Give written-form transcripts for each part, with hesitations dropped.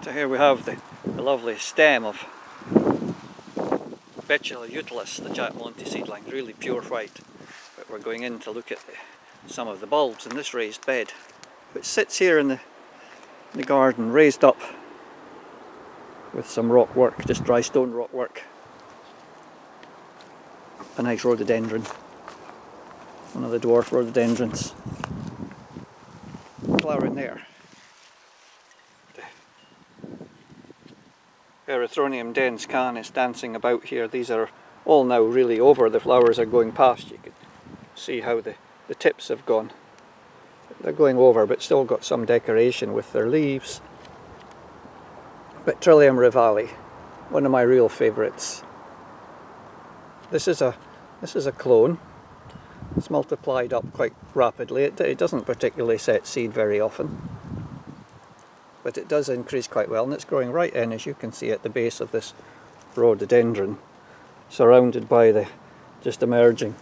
So here we have the lovely stem of Betula utilis, the Jack Monte seedling, really pure white. But we're going in to look at some of the bulbs in this raised bed, which sits here in the garden, raised up with some rock work, just dry stone rock work. A nice rhododendron, one of the dwarf rhododendrons. Flowering there. The Erythronium dens canis dancing about here. These are all now really over. The flowers are going past. You can see how the tips have gone. They're going over, but still got some decoration with their leaves. But Trillium rivale, one of my real favourites. This is a clone. It's multiplied up quite rapidly. It doesn't particularly set seed very often, but it does increase quite well, and it's growing right in, as you can see, at the base of this rhododendron, surrounded by the just emerging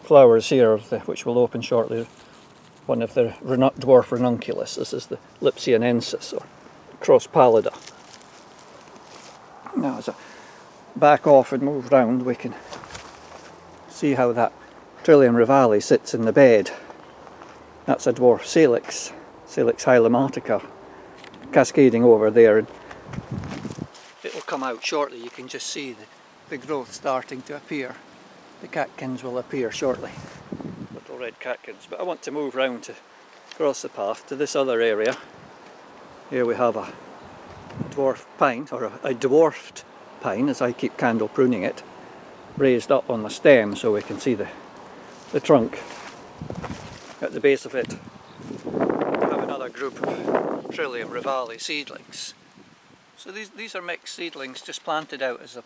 flowers here, which will open shortly. One of the dwarf ranunculus. This is the Lipsianensis, or cross pallida. Now, as I back off and move round, we can see how that Trillium rivale sits in the bed. That's a dwarf Salix hylomatica, cascading over there, and it will come out shortly. You can just see the growth starting to appear. The catkins will appear shortly, little red catkins. But I want to move round to across the path to this other area. Here we have a dwarf pine, or a dwarfed pine, as I keep candle pruning it, raised up on the stem so we can see the trunk. At the base of it we have another group of Trillium rivale seedlings. So these are mixed seedlings, just planted out as a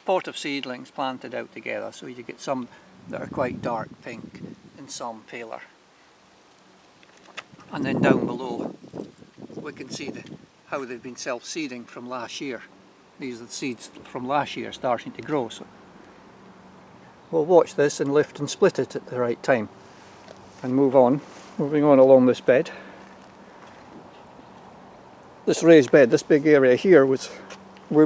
pot of seedlings planted out together, so you get some that are quite dark pink and some paler. And then down below we can see how they've been self-seeding from last year. These are the seeds from last year starting to grow. So we'll watch this and lift and split it at the right time and moving on along this bed. This raised bed, this big area here, we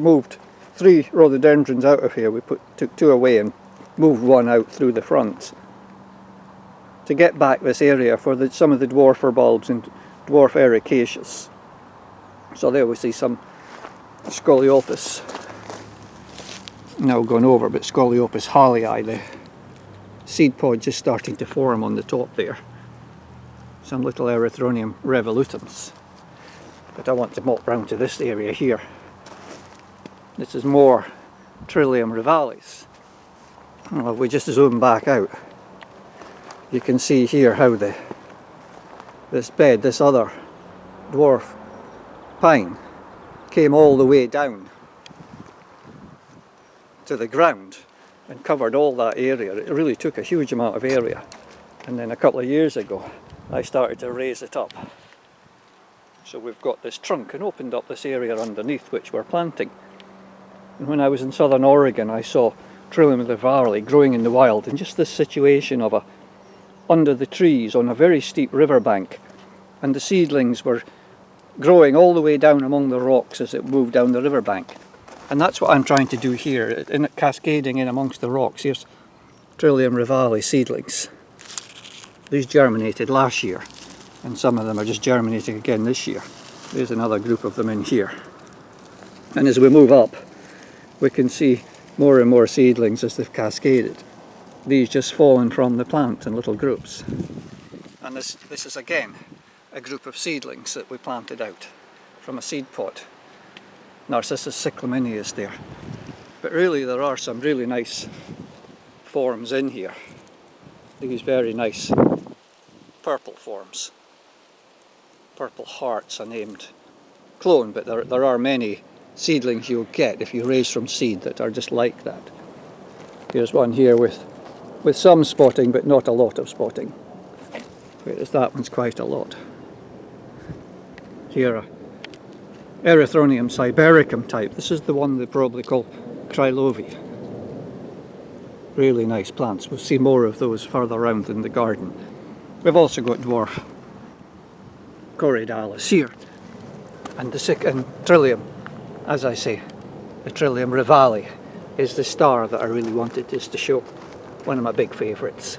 moved 3 rhododendrons out of here. We took 2 away and moved 1 out through the front to get back this area for some of the dwarfer bulbs and dwarf ericaceous. So there we see some Scoliopas now gone over, but Scoliopas hallei, the seed pod just starting to form on the top there. Some little Erythronium revolutums. But I want to mop round to this area here. This is more Trillium rivales. Well, if we just zoom back out, you can see here how this bed, this other dwarf pine, came all the way down to the ground and covered all that area. It really took a huge amount of area, and then a couple of years ago I started to raise it up. So we've got this trunk and opened up this area underneath which we're planting. And when I was in southern Oregon, I saw Trillium rivale growing in the wild in just this situation of under the trees on a very steep riverbank, and the seedlings were growing all the way down among the rocks as it moved down the riverbank. And that's what I'm trying to do here, cascading in amongst the rocks. Here's Trillium rivale seedlings. These germinated last year, and some of them are just germinating again this year. There's another group of them in here. And as we move up, we can see more and more seedlings as they've cascaded. These just fallen from the plant in little groups. And this is again a group of seedlings that we planted out from a seed pot. Narcissus cyclaminius there. But really there are some really nice forms in here. These very nice purple forms. Purple hearts, a named clone, but there are many seedlings you'll get if you raise from seed that are just like that. Here's one here with some spotting, but not a lot of spotting. Whereas that one's quite a lot. Here, Erythronium sibericum type. This is the one they probably call Trilovi. Really nice plants. We'll see more of those further around in the garden. We've also got dwarf Corydalis here. And and Trillium, as I say, the Trillium rivale is the star that I really wanted just to show. One of my big favourites.